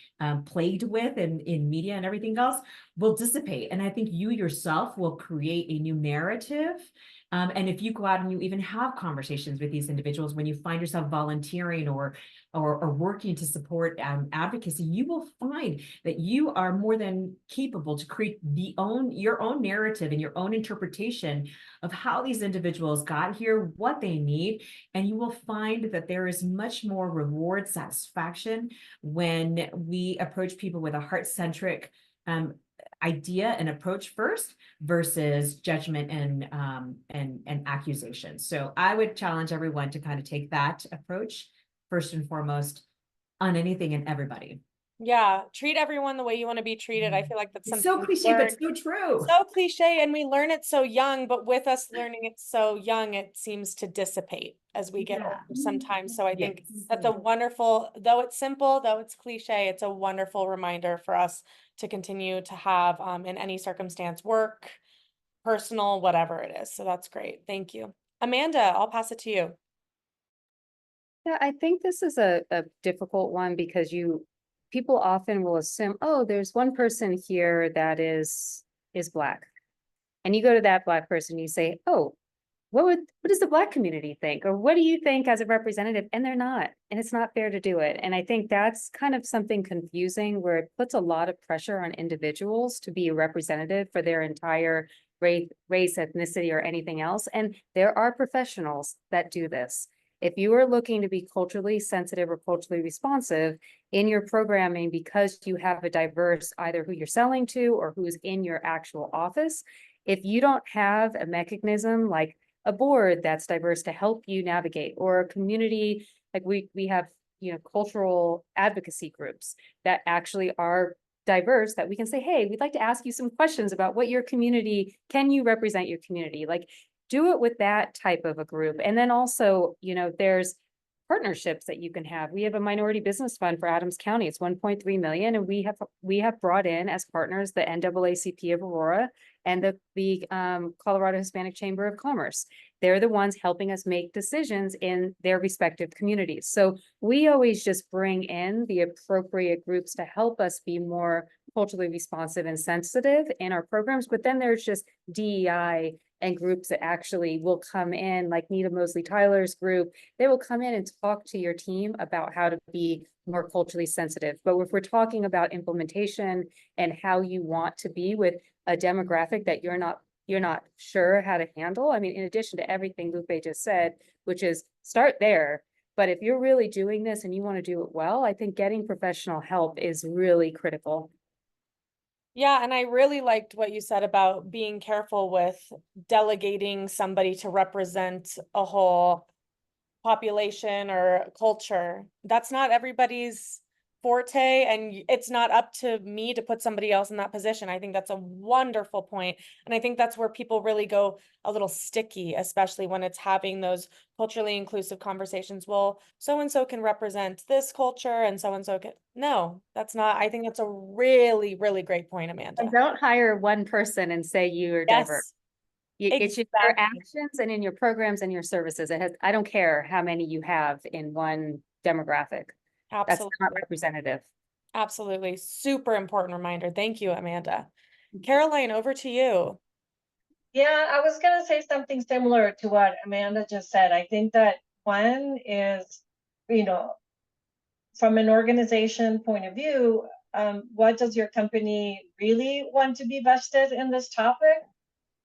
plagued with in media and everything else will dissipate. And I think you yourself will create a new narrative. And if you go out and you even have conversations with these individuals, when you find yourself volunteering or working to support advocacy, you will find that you are more than capable to create your own narrative and your own interpretation of how these individuals got here, what they need, and you will find that there is much more reward satisfaction when we approach people with a heart-centric idea and approach first versus judgment and accusation. So I would challenge everyone to kind of take that approach first and foremost on anything and everybody. Yeah, treat everyone the way you want to be treated. I feel like that's It's something so we cliche, learn. but so true. So cliche, and we learn it so young, but with us learning it so young, it seems to dissipate as we get older sometimes. So I think that's a wonderful, though it's simple, though it's cliche, it's a wonderful reminder for us to continue to have in any circumstance, work, personal, whatever it is. So that's great. Thank you. Amanda, I'll pass it to you. Yeah, I think this is a difficult one because people often will assume, oh, there's one person here that is Black. And you go to that Black person, you say, oh, what does the Black community think? Or what do you think as a representative? And they're not, and it's not fair to do it. And I think that's kind of something confusing where it puts a lot of pressure on individuals to be a representative for their entire race, ethnicity, or anything else. And there are professionals that do this. If you are looking to be culturally sensitive or culturally responsive in your programming because you have a diverse, either who you're selling to or who's in your actual office, if you don't have a mechanism like a board that's diverse to help you navigate, or a community, like we have, cultural advocacy groups that actually are diverse, that we can say, hey, we'd like to ask you some questions about what your community, can you represent your community? Like, do it with that type of a group. And then also, there's partnerships that you can have. We have a minority business fund for Adams County. It's 1.3 million. And we have brought in as partners the NAACP of Aurora and the Colorado Hispanic Chamber of Commerce. They're the ones helping us make decisions in their respective communities. So we always just bring in the appropriate groups to help us be more culturally responsive and sensitive in our programs. But then there's just DEI and groups that actually will come in, like Nita Mosley Tyler's group. They will come in and talk to your team about how to be more culturally sensitive. But if we're talking about implementation and how you want to be with a demographic that you're not you're not sure how to handle. I mean, in addition to everything Lupe just said, which is start there. But if you're really doing this and you want to do it well, I think getting professional help is really critical. Yeah, and I really liked what you said about being careful with delegating somebody to represent a whole population or culture. That's not everybody's forte, and it's not up to me to put somebody else in that position. I think that's a wonderful point. And I think that's where people really go a little sticky, especially when it's having those culturally inclusive conversations. Well, so and so can represent this culture and so can. No, that's not. I think that's a really, really great point, Amanda. And don't hire one person and say you're diverse. Yes, It's in your exactly. actions and in your programs and your services. It has, I don't care how many you have in one demographic. That's not Absolutely. representative. Absolutely. Super important reminder. Thank you, Amanda. Caroline, over to you. Yeah, I was gonna say something similar to what Amanda just said. I think that one is, you know, from an organization point of view, what does your company really want to be vested in this topic?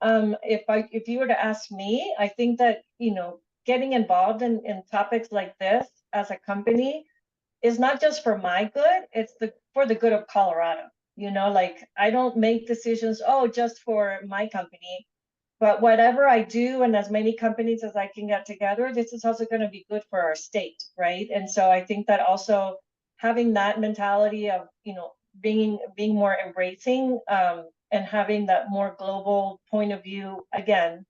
If you were to ask me, I think that, getting involved in topics like this as a company is not just for my good, it's for the good of Colorado. Like I don't make decisions, oh, just for my company, but whatever I do and as many companies as I can get together, this is also going to be good for our state, right? And so I think that also having that mentality of, being more embracing, and having that more global point of view, again,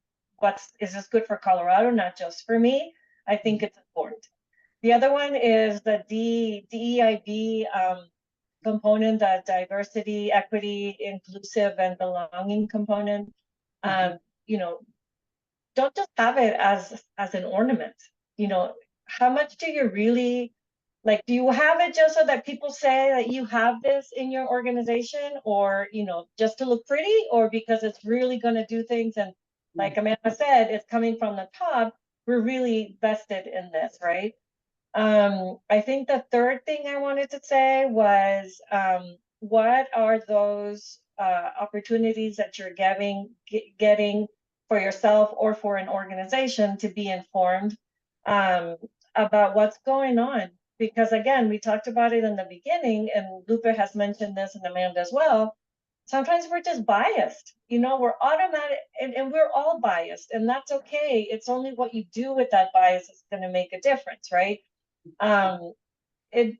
is this good for Colorado, not just for me? I think it's important. The other one is the DEIB component, the diversity, equity, inclusive, and belonging component. You know, don't just have it as an ornament. How much do you really like? Do you have it just so that people say that you have this in your organization, or just to look pretty, or because it's really going to do things? And like Amanda said, it's coming from the top. We're really vested in this, right? I think the third thing I wanted to say was, what are those opportunities that you're getting for yourself or for an organization to be informed about what's going on? Because again, we talked about it in the beginning, and Lupe has mentioned this, and Amanda as well. Sometimes we're just biased, we're automatic, and we're all biased, and that's okay. It's only what you do with that bias is going to make a difference, right? It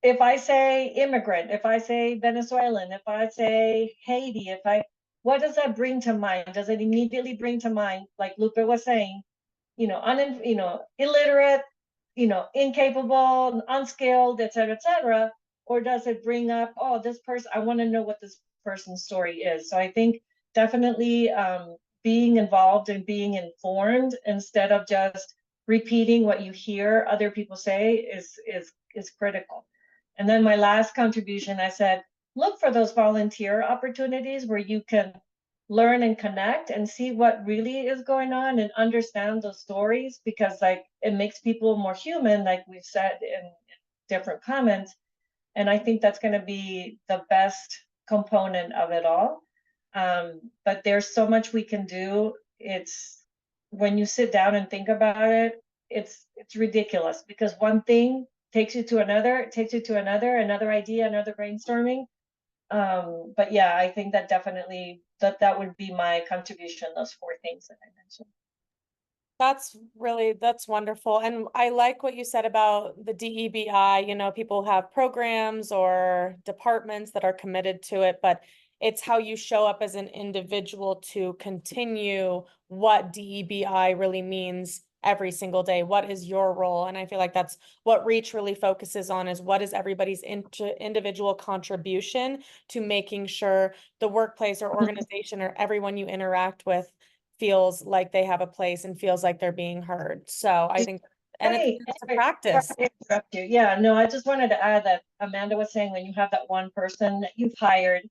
If I say immigrant, if I say Venezuelan, if I say Haiti, what does that bring to mind? Does it immediately bring to mind, like Lupe was saying, illiterate, incapable, unskilled, et cetera, or does it bring up, oh, this person, I want to know what this person's story is? So I think definitely being involved and being informed instead of just repeating what you hear other people say is critical. And then my last contribution, I said, look for those volunteer opportunities where you can learn and connect and see what really is going on and understand those stories, because like it makes people more human, like we've said in different comments. And I think that's going to be the best component of it all. But there's so much we can do. It's when you sit down and think about it, it's ridiculous, because one thing takes you to another, another idea, another brainstorming. But yeah, I think that definitely that would be my contribution, those four things that I mentioned. That's wonderful. And I like what you said about the DEBI, people have programs or departments that are committed to it, but it's how you show up as an individual to continue what DEBI really means every single day. What is your role? And I feel like that's what Reach really focuses on, is what is everybody's individual contribution to making sure the workplace or organization or everyone you interact with feels like they have a place and feels like they're being heard. So I think, and it's a practice. Interrupt you. Yeah, no, I just wanted to add that Amanda was saying, when you have that one person that you've hired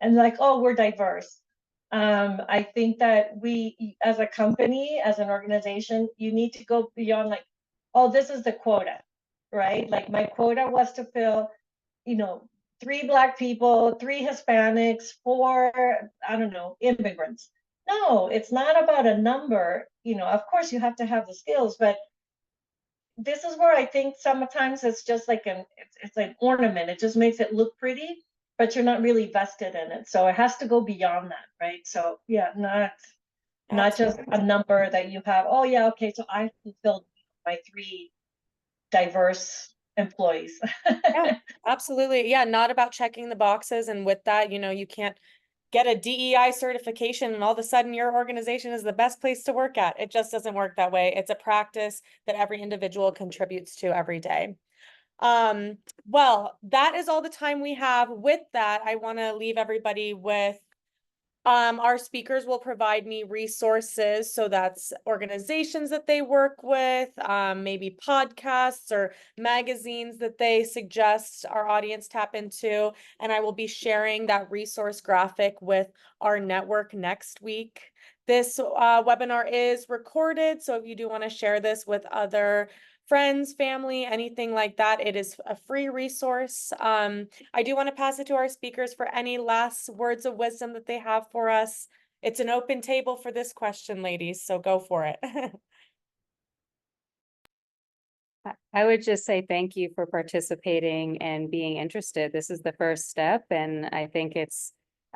and like, oh, we're diverse. I think that we, as a company, as an organization, you need to go beyond like, oh, this is the quota, right? Like my quota was to fill, 3 Black people, 3 Hispanics, 4, I don't know, immigrants. No, it's not about a number. Of course you have to have the skills, but this is where I think sometimes it's just like it's an ornament. It just makes it look pretty, but you're not really vested in it. So it has to go beyond that, right? So yeah, not just a number that you have. Oh yeah, okay, so I fulfilled my 3 diverse employees. Yeah, absolutely. Yeah, not about checking the boxes. And with that, you can't get a DEI certification and all of a sudden your organization is the best place to work at. It just doesn't work that way. It's a practice that every individual contributes to every day. Well, that is all the time we have. With that, I want to leave everybody with our speakers will provide me resources. So that's organizations that they work with, maybe podcasts or magazines that they suggest our audience tap into. And I will be sharing that resource graphic with our network next week. This webinar is recorded. So if you do want to share this with other friends, family, anything like that, it is a free resource. I do want to pass it to our speakers for any last words of wisdom that they have for us. It's an open table for this question, ladies, so go for it. I would just say thank you for participating and being interested. This is the first step, and I think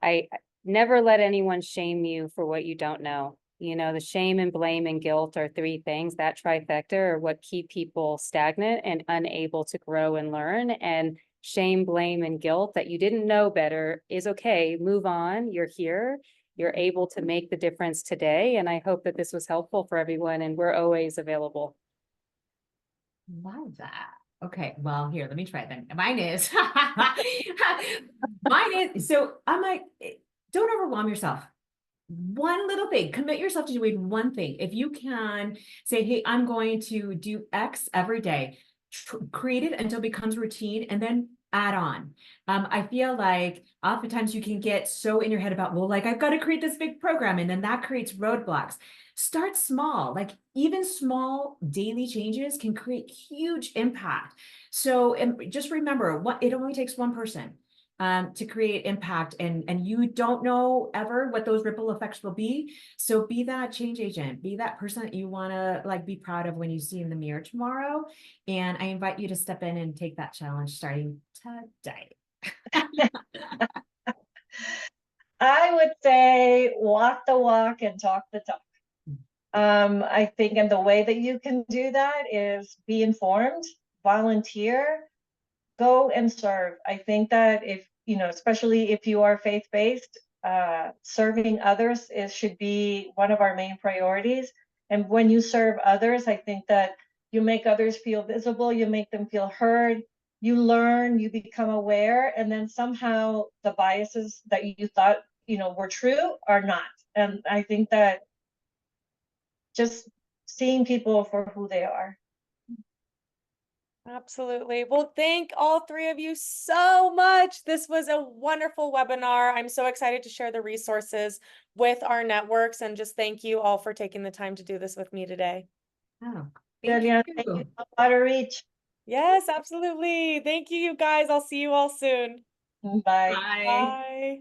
I never let anyone shame you for what you don't know. The shame and blame and guilt are 3 things. That trifecta are what keep people stagnant and unable to grow and learn. And shame, blame, and guilt that you didn't know better is okay. Move on. You're here. You're able to make the difference today. And I hope that this was helpful for everyone, and we're always available. Love that. Okay, well, here, let me try it then. So I'm like, don't overwhelm yourself. One little thing, commit yourself to doing one thing. If you can say, hey, I'm going to do X every day, create it until it becomes routine, and then add on. I feel like oftentimes you can get so in your head about, well, like I've got to create this big program, and then that creates roadblocks. Start small, like even small daily changes can create huge impact. So just remember, it only takes one person to create impact, and you don't know ever what those ripple effects will be. So be that change agent, be that person that you want to like be proud of when you see in the mirror tomorrow. And I invite you to step in and take that challenge starting today. I would say walk the walk and talk the talk. I think, and the way that you can do that is be informed, volunteer, go and serve. I think that if, especially if you are faith-based, serving others should be one of our main priorities. And when you serve others, I think that you make others feel visible, you make them feel heard, you learn, you become aware, and then somehow the biases that you thought, were true are not. And I think that just seeing people for who they are. Absolutely. Well, thank all 3 of you so much. This was a wonderful webinar. I'm so excited to share the resources with our networks, and just thank you all for taking the time to do this with me today. Oh, Delia, thank you so much, Reach. Yes, absolutely. Thank you, you guys. I'll see you all soon. Bye. Bye. Bye.